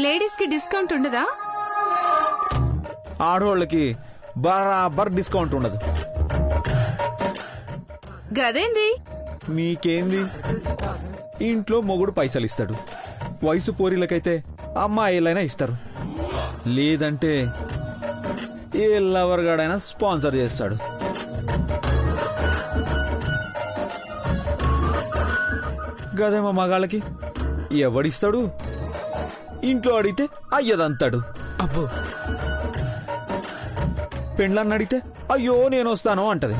Ladies కి discount ఉండదా? ఆడవాళ్ళకి బరాబర్ డిస్కౌంట్ ఉండదు. గదేంది? మీకేంది? ఇంట్లో మొగుడు పైసలు ఇస్తాడు, వయసు పోరీలకైతే అమ్మాయిలైనా ఇస్తారు, లేదంటే ఏ లవర్ గాడైనా స్పాన్సర్ చేస్తాడు. గదేమో మగాళ్ళకి ఎవడిస్తాడు? ఇంట్లో అడిగితే అయ్యదంతాడు. అబ్బో, పెండ్లన్న అడిగితే అయ్యో నేను వస్తాను అంటది.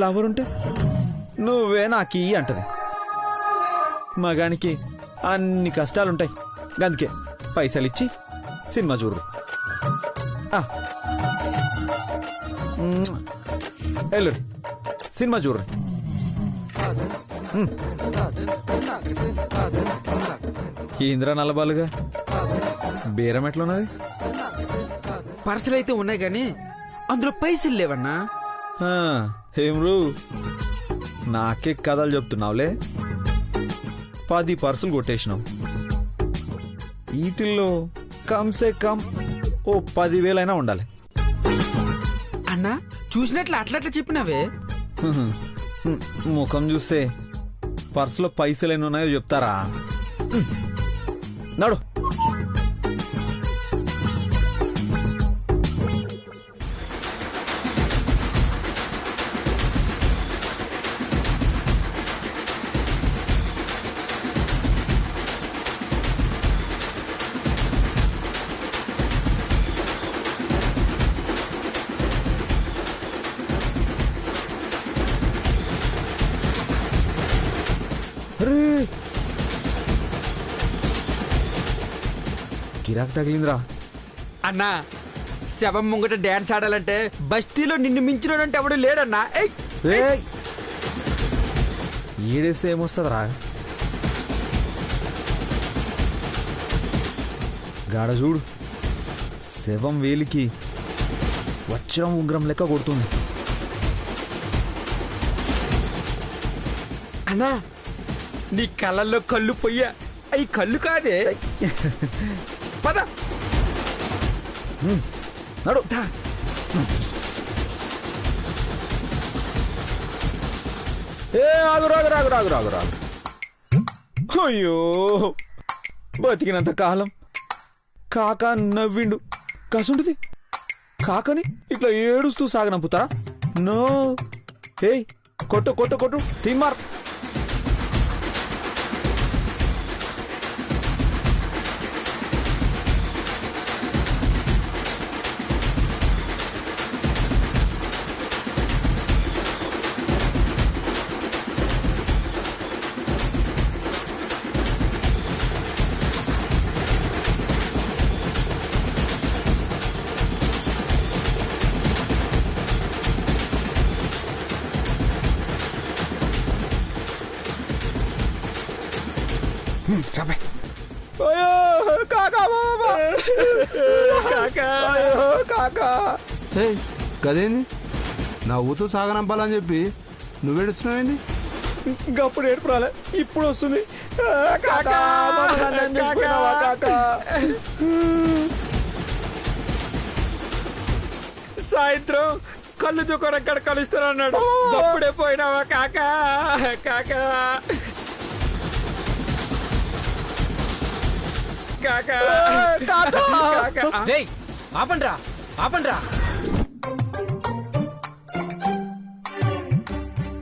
లవర్ ఉంటే నువ్వే నాకీ అంటది. మగానికి అన్ని కష్టాలుంటాయి, గందుకే పైసలు ఇచ్చి సినిమా చూడు. వెళ్ళు సినిమా చూడు. ఇంద్ర నల్లబాలుగా బేరం ఎట్లున్నది? పర్సలు అయితే ఉన్నాయి కానీ అందులో పైసలు లేవన్నా. ఏమ్రు నాకే కథలు చెప్తున్నావులే. 10 పర్సులు కొట్టేసినావు. వీటిల్లో కమ్సే కమ్ ఓ 10,000 ఉండాలి. అన్నా చూసినట్లు అట్లట్లా చెప్పినావే. ముఖం చూస్తే పర్సులో పైసలు ఎన్ని ఉన్నాయో చెప్తారా? నడు. గిరాక్ తగిలిందిరా. అన్నా శవం ముంగట డాన్స్ ఆడాలంటే బస్తీలో నిన్ను మించినోడంటే ఎవడు లేడన్నా. ఈడేస్తే ఏమొస్తుందిరా? గాడ చూడు, శవం వేలికి వజ్రం ఉంగరం లెక్క కొడుతుంది. అన్నా నీ కళ్ళల్లో కళ్ళు పొయ్యా, అవి కళ్ళు కాదే. పద నడు. ఆగు రాగు రాగు రాగు రాగు రాగు. అయ్యో బతికినంత కాలం కాకా నవ్విండు, కసుంటిది కాకని ఇట్లా ఏడుస్తూ సాగనంపుతారా? నో. ఏయ్ కొట్టు కొట్టు కొట్టు, తిమ్మార్. గదేంది నవ్వుతూ సాగనంపాలని చెప్పి నువ్వేడుస్తున్నావేంది? ఇంకప్పుడు ఏడుపు రాలే, ఇప్పుడు వస్తుంది. సాయంత్రం కళ్ళు దుకాణం అక్కడ కలుస్తానన్నాడు, అప్పుడే పోయినావా కాకా? కాకా ఆపండ్రా ఆపండ్రా.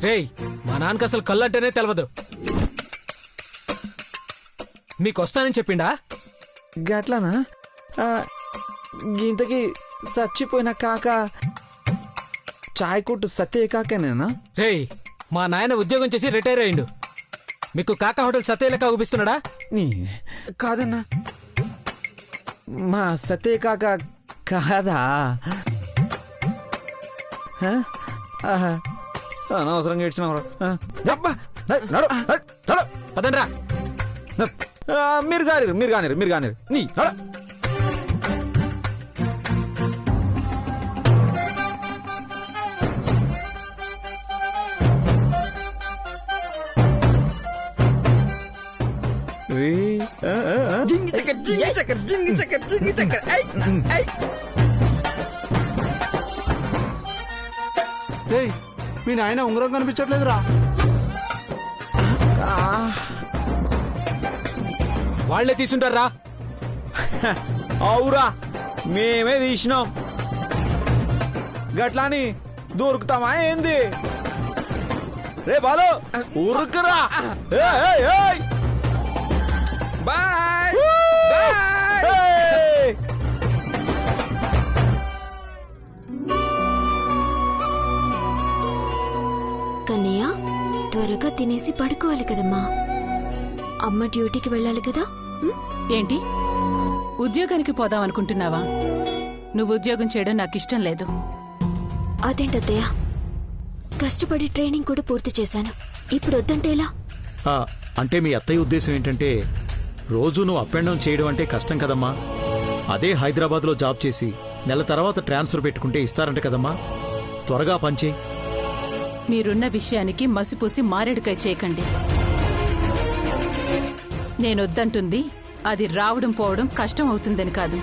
రేయ్ మా నాన్నకి అసలు కళ్ళు అంటేనే తెలవదు. మీకు వస్తానని చెప్పిండా? గట్లనా? ఇంతకి చచ్చిపోయిన కాక చాయ్ కొట్టు సత్య కాకనేనా? రేయ్ మా నాయన ఉద్యోగం చేసి రిటైర్ అయ్యిండు, మీకు కాకా హోటల్ సత్య లెక్క ఊపిస్తున్నాడా? కాదన్నా, మా సత్య కాక కాదా? అనవసరంగా ఏడ్చినావురా. పదండ్రా. మీరు కానిరు మీరు కానిరు మీరు కానిరు నీ జింగి చక్కర్ జింగి చక్కర్ జింగి చక్కర్ ఐ ఐ ఏయ్ మీ నాయన ఉంగరం కనిపించట్లేదురా. వాళ్ళే తీసుంటారా? అవురా మేమే తీసినాం. గట్లాని దొరుకుతామా ఏంది? రే బాలు ఉరుకురా. ఏయ్, ఏయ్, ఏయ్. Bye bye. ఏయ్. కన్నయ్య త్వరగా తినేసి పడుకోవాలి కదమ్మా. అమ్మ డ్యూటీకి వెళ్ళాలి కదా. ఏంటి ఉద్యోగానికి పోదాం అనుకుంటున్నావా? నువ్వు ఉద్యోగం చేయడం నాకు ఇష్టం లేదు. అదేంటత్తయ్య, కష్టపడి ట్రైనింగ్ కూడా పూర్తి చేశాను. ఇప్పుడు వద్దంటే ఎలా? అంటే మీ అత్తయ్య ఉద్దేశం ఏంటంటే రోజు నువ్వు అప్ అండ్ డౌన్ చేయడం అంటే కష్టం కదమ్మా. అదే హైదరాబాద్లో జాబ్ చేసి నెల తర్వాత ట్రాన్స్ఫర్ పెట్టుకుంటే ఇస్తారంట కదమ్మా. త్వరగా పనిచేయి. మీరున్న విషయానికి మసిపూసి మారేడుకాయ చేయకండి. నేనొద్దంటుంది అది రావడం పోవడం కష్టం అవుతుందని కాదు.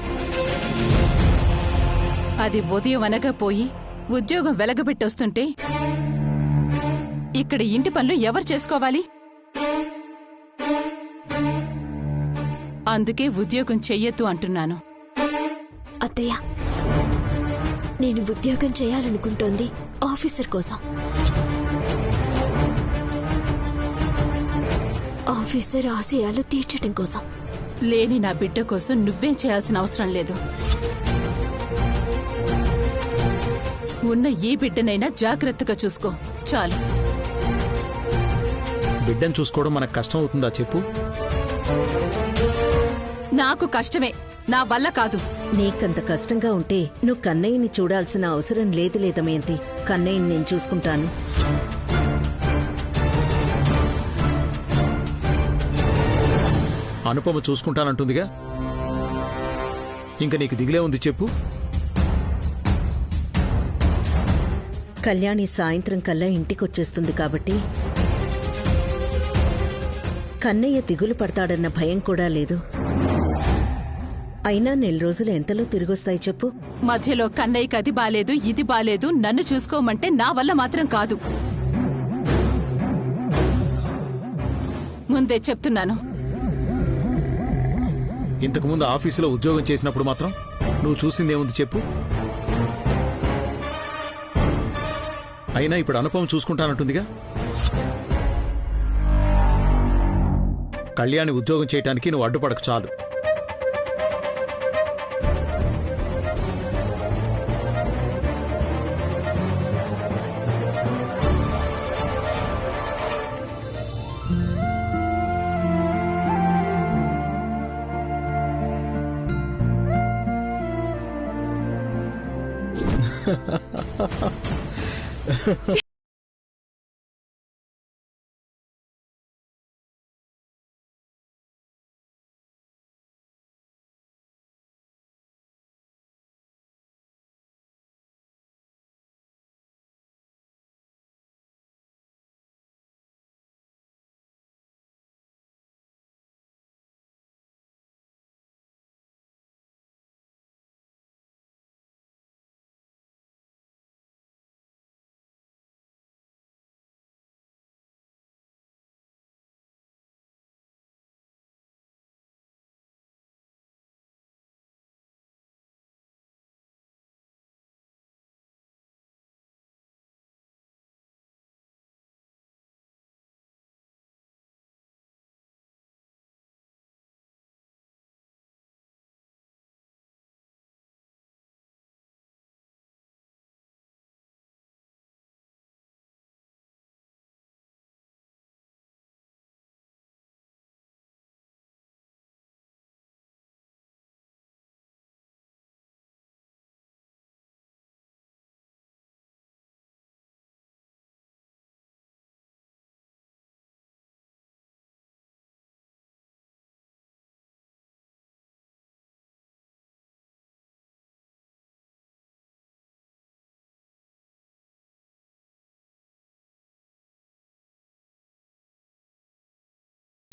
అది ఉదయం అనగా పోయి ఉద్యోగం వెలగబెట్టొస్తుంటే ఇక్కడ ఇంటి పనులు ఎవరు చేసుకోవాలి? అందుకే ఉద్యోగం చెయ్యొద్దు అంటున్నాను. అత్తయ్య, నేను ఉద్యోగం చేయాలనుకుంటోంది ఆఫీసర్ కోసం. ఆఫీసర్ ఆశయాలు తీర్చడం కోసం. లేని నా బిడ్డ కోసం నువ్వేం చేయాల్సిన అవసరం లేదు. ఉన్న ఈ బిడ్డనైనా జాగ్రత్తగా చూసుకో చాలు. బిడ్డను చూసుకోవడం మనకు కష్టం అవుతుందా చెప్పు? నాకు కష్టమే, నా వల్ల కాదు. నీకంత కష్టంగా ఉంటే నువ్వు కన్నయ్యని చూడాల్సిన అవసరం లేదు లేదమేంటి. కన్నయ్యని నేను చూసుకుంటాను. అనుపమ చూసుకుంటానంటుందిగా, ఇంక నీకు దిగులే ఉంది చెప్పు. కళ్యాణి సాయంత్రం కల్లా ఇంటికొచ్చేస్తుంది కాబట్టి కన్నయ్య దిగులు పడతాడన్న భయం కూడా లేదు. అయినా నెల రోజులు ఎంతలో తిరిగొస్తాయి చెప్పు. మధ్యలో కన్నయ్యకి అది బాలేదు ఇది బాలేదు నన్ను చూసుకోమంటే నా వల్ల మాత్రం కాదు. ముందే చెప్తున్నాను. ఇంతకుముందు ఆఫీసులో ఉద్యోగం చేసినప్పుడు మాత్రం నువ్వు చూసిందేముంది చెప్పు. అయినా ఇప్పుడు అనుపమ చూసుకుంటానంటుందిగా. కళ్యాణి ఉద్యోగం చేయటానికి నువ్వు అడ్డుపడకు చాలు.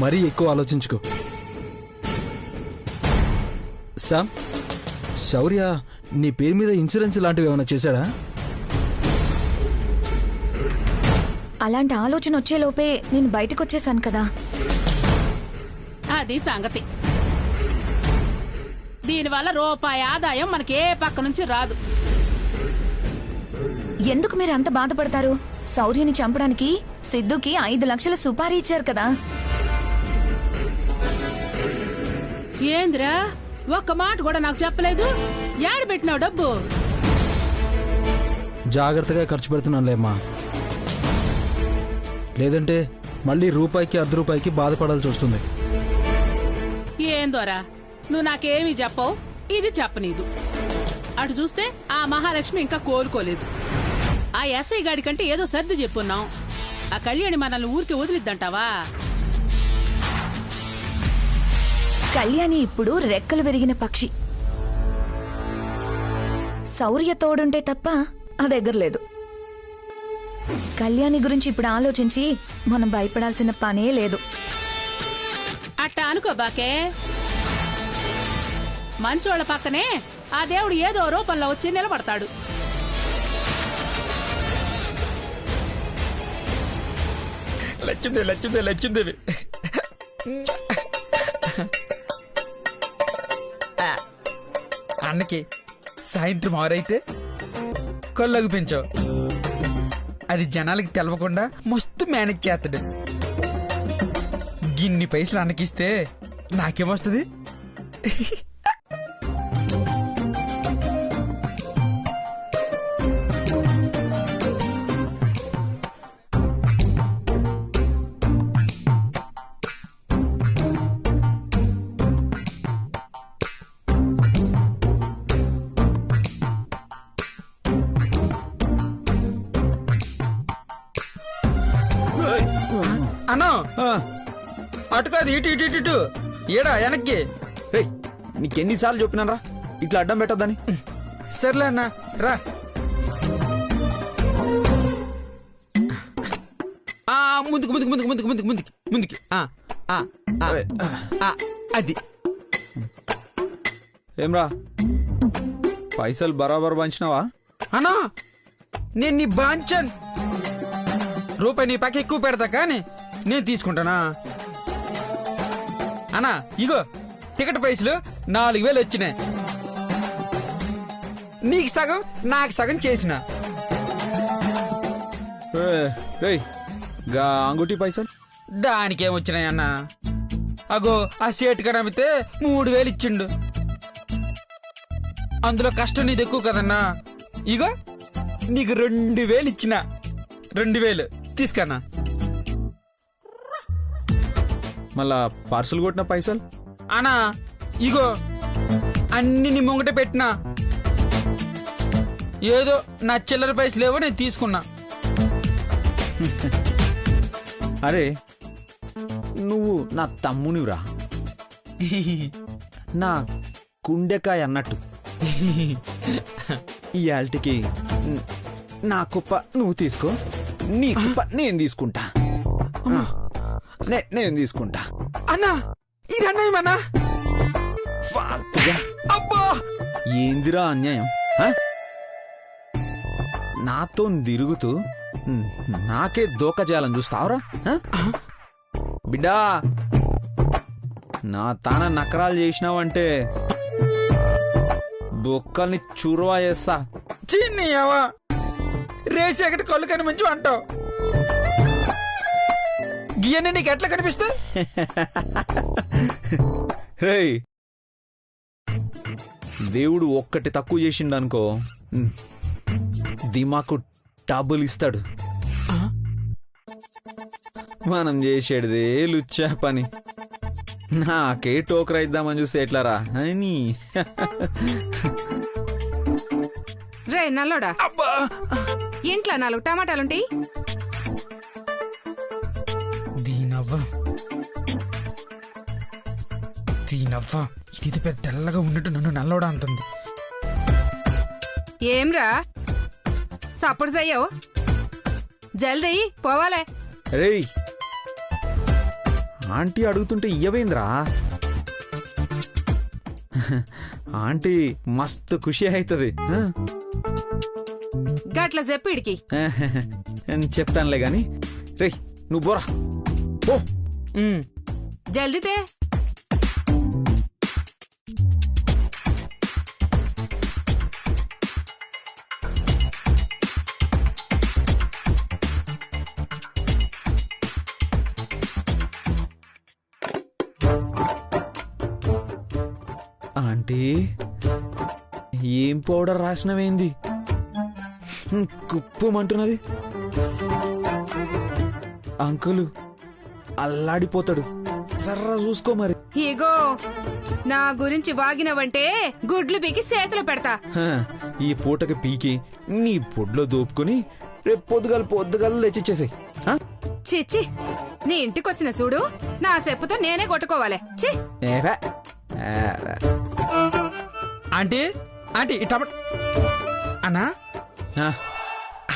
మరీ ఎక్కువ ఆలోచించుకో. శామ్, శౌర్య నీ పేరు మీద ఇన్సూరెన్స్ లాంటివి ఏమైనా చేశాడా? అలాంటి ఆలోచన వచ్చేలోపే నేను బయటకు వచ్చేసాను కదా. అది సంగతి. దీనివల్ల రూపాయి ఆదాయం మనకి ఏ పక్క నుంచి రాదు. ఎందుకు మీరు అంత బాధపడతారు? శౌర్యని చంపడానికి సిద్ధుకి 5 లక్షల సుపారీ ఇచ్చారు కదా. ఏంద్రా ఒక్క మాట కూడా నాకు చెప్పలేదు. యాడ పెట్టినావు డబ్బు? జాగ్రత్తగా ఖర్చు పెడుతున్నానులేమ్మా, లేదంటే మళ్ళీ రూపాయికి అర్ధ రూపాయికి బాధపడాల్సి వస్తుంది. ఏందోరా నువ్వు నాకేమీ చెప్పవు, ఇది చెప్పనీదు. అటు చూస్తే ఆ మహాలక్ష్మి ఇంకా కోలుకోలేదు. ఆ ఎస్ఐ గాడి కంటే ఏదో సర్ది చెప్పున్నాం. ఆ కళ్యాణి మనల్ని ఊరికి వదిలిద్దంటావా? కళ్యాణి ఇప్పుడు రెక్కలు విరిగిన పక్షి. శౌర్య తోడుంటే తప్ప ఆ దగ్గర లేదు. కళ్యాణి గురించి ఇప్పుడు ఆలోచించి మనం భయపడాల్సిన పనే లేదు. అట్టా అనుకోబాకే. మంచోళ్ల పక్కనే ఆ దేవుడు ఏదో రూపంలో వచ్చి నిలబడతాడు. లచ్చుందేవి అన్నకి సాయంత్రం 6 అయితే కళ్ళకు పెంచావు. అది జనాలకి తెలవకుండా మస్తు మేనేజ్ చేస్తాడు. గిన్ని పైసలు అన్నకిస్తే నాకేమొస్తుంది? అన్నా అటు కాదు, ఇటు ఇటు ఇటు ఏడా వెనక్కి. నీకెన్నిసార్లు చెప్పినాను రా ఇట్లా అడ్డం పెట్టొద్దని. సర్లే అన్నా రా. ముందుకు ముందుకు ముందుకు ముందుకు ముందుకు ముందుకు ముందుకి. అది ఏమ్రా పైసలు బరాబర్ పంచినావా? అన్నా నేను నీ బాంచన్. రూపాయి నీ పక్క ఎక్కువ పెడతా కానీ నేను తీసుకుంటానా? అన్నా ఇగో టికెట్ పైసలు 4000 వచ్చినాయి. నీకు సగం నాకు సగం చేసిన. గా అంగుటి పైసలు దానికేం వచ్చినాయి అన్న? అగో ఆ షేట్ కడ అమ్మితే 3000 ఇచ్చిండు. అందులో కష్టం నీది ఎక్కువ కదన్నా. ఇగో నీకు 2000 ఇచ్చిన. 2000 తీసుకన్నా. మళ్ళా పార్సల్ కొట్టిన పైసలు అన్నా ఇగో అన్ని నీ ముంగట పెట్టినా. ఏదో నా చిల్లర పైసలేవో నేను తీసుకున్నా. అరే నువ్వు నా తమ్మునివిరా, నా గుండెకాయ అన్నట్టు. ఇయాల్టికి నా కుప్ప నువ్వు తీసుకో, నీ కుప్ప నేను తీసుకుంటా. నేను తీసుకుంటా. అన్నా ఇది అన్యాయమన్నా. ఫాల్తుగా అబ్బా ఏందిరా అన్యాయం? నాతో తిరుగుతూ నాకే దోక చేయాలని చూస్తావురా బిడ్డా? నా తాన నకరాలు చేసినావంటే బొక్కల్ని చురువా చేస్తా. చిన్నయ్యవా రేసి ఎక్కడి కళ్ళు కని మంచి అంటావు. గియన్ని నీకు ఎట్లా కనిపిస్తా? రేయ్ దేవుడు ఒక్కటి తక్కువ చేసిండనుకో దిమాకు డబ్బులు ఇస్తాడు. మనం చేసేటిదే లుచ్చా పని. నాకే టోకరా ఇద్దామని చూస్తే ఎట్లారా అని. రే నల్లోడా, ఇంట్లో 4 టమాటాలుంటాయి. దీనవ్వా ఇది పెద్ద తెల్లగా ఉన్నట్టు నన్ను నల్లోడా అంటుంది. ఏంరా సప్పుడు చెయ్యవు? జల్దీ పోవాలే. రేయ్ ఆంటీ అడుగుతుంటే ఇయ్యవేంద్రా? ఆంటీ మస్తు ఖుషి అవుతుంది. గట్ల చెప్పిడికి చెప్తానులే గాని రే నువ్వు బోరా ఓ. జల్దితే. ఆంటీ ఏం పౌడర్ రాసినవేంది? కుప్పమంటున్నది. అంకులు అల్లాడిపోతాడు, సర్రా చూసుకో మరి. ఇగో నా గురించి వాగినవంటే గుడ్లు పీకి చేతిలో పెడతా. ఈ పూటకి పీకి నీ పొడ్లో దోపుకుని రేపు పొద్దుగాల లేచిచ్చేసాయి. చిచ్చి, నీ ఇంటికొచ్చిన చూడు నా చెప్పుతో నేనే కొట్టుకోవాలి. చి ఆంటీ ఆంటీ అన్నా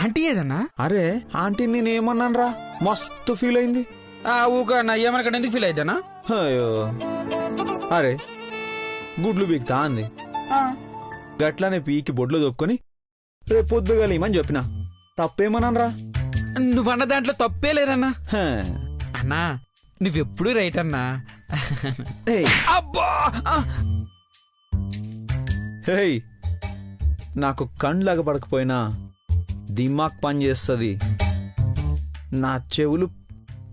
ఆంటీ ఏదన్నా? అరే ఆంటీ నేనేమన్నాను రా, మస్తు ఫీల్ అయింది. ఊక నా ఏమనకుండా ఎందుకు ఫీల్ అయితేనా? అయ్యో అరే గుడ్లు పీకుతా అంది, గట్లానే పీకి బొడ్లో దొప్పుకొని రేపు పొద్దుగాలేమని చెప్పిన. తప్పేమన్నాను రా? నువ్వన్న దాంట్లో తప్పే లేదన్నా. అన్నా నువ్వెప్పుడు రైట్ అన్నా. అబ్బా హేయ్, నాకు కండ్లాగా పడకపోయినా దిమాగ్ పని చేస్తుంది. నా చెవులు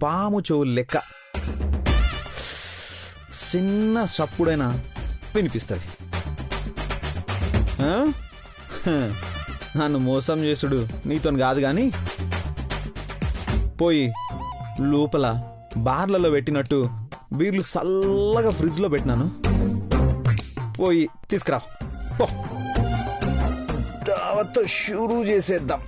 పాము చెవులు లెక్క, చిన్న సప్పుడైనా వినిపిస్తుంది. నన్ను మోసం చేసుడు నీతో కాదు గాని, పోయి లోపల బార్లలో పెట్టినట్టు బీర్లు చల్లగా ఫ్రిడ్జ్లో పెట్టినాను, పోయి తీసుకురా. దావత్ షురూ చేసేద్దాం.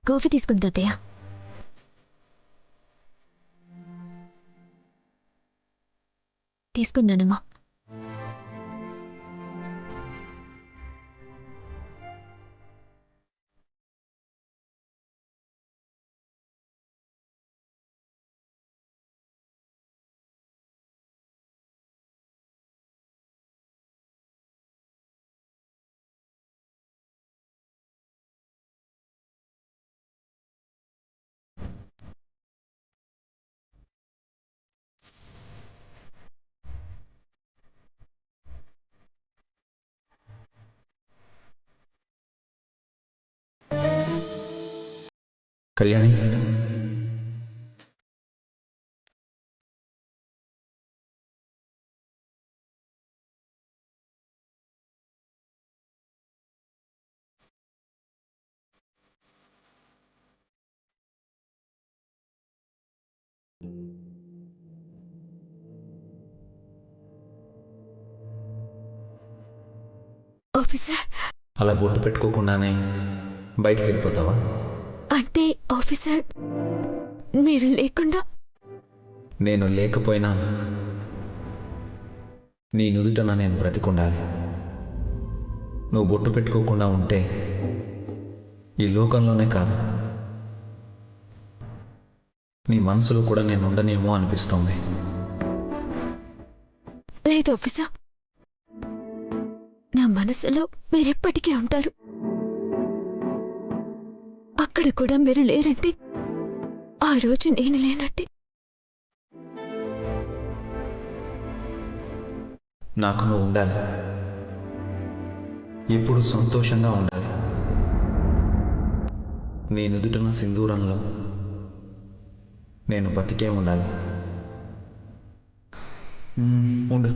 కాఫీ తీసుకుంటా అత్తయ్య. తీసుకున్నానమ్మా. కళ్యాణి, ఆఫీసర్, అలా బొట్టు పెట్టుకోకుండానే బయటికి వెళ్ళిపోతావా? అంటే ఆఫీసర్ మీరు లేకుండా? నేను లేకపోయినా నీ నుదుటన నేను బ్రతికుండాలి. నువ్వు బొట్టు పెట్టుకోకుండా ఉంటే ఈ లోకంలోనే కాదు, నీ మనసులో కూడా నేను ఉండనేమో అనిపిస్తోంది. లేదు ఆఫీసర్, నా మనసులో మీరెప్పటికీ ఉంటారు. అక్కడ కూడా మీరు లేరంటే ఆ రోజు నేను లేనట్టే. నాకు నువ్వు ఉండాలి, ఎప్పుడు సంతోషంగా ఉండాలి. నీ నుదుటిన సింధూరంలో నేను బతికే ఉండాలి. ఉండు,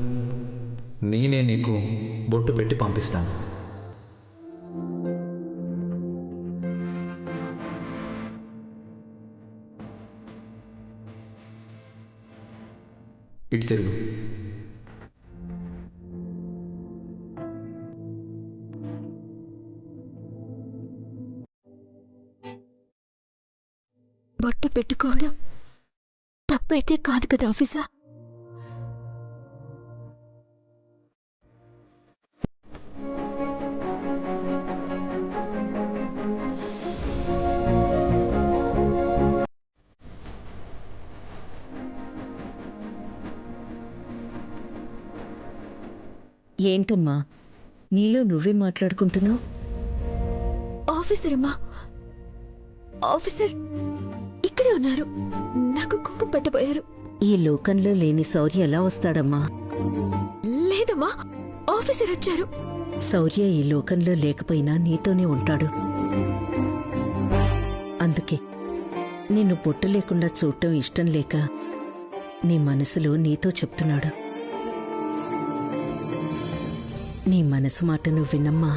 నేనే నీకు బొట్టు పెట్టి పంపిస్తాను. ఇటు తిరుగు. బొట్టు పెట్టుకోవడం తప్పైతే కాదు కదా ఆఫీసర్? ఏంటమ్మా నీలో నువ్వే మాట్లాడుకుంటున్నావు? ఆఫీసర్ అమ్మా, ఆఫీసర్ ఇక్కడే ఉన్నారు. నాకు కుంకుమ పెట్టబోయారు. ఈ లోకంలో లేని శౌర్య ఎలా వస్తాడమ్మా? లేదమ్మా, ఆఫీసర్ వచ్చారు. శౌర్య ఈ లోకంలో లేకపోయినా నీతోనే ఉంటాడు. అందుకే నిన్ను బొట్టు లేకుండా చూడటం ఇష్టం లేక నీ మనసులో నీతో చెప్తున్నాడు. నీ మనసు మాట నువ్వు వినమ్మా.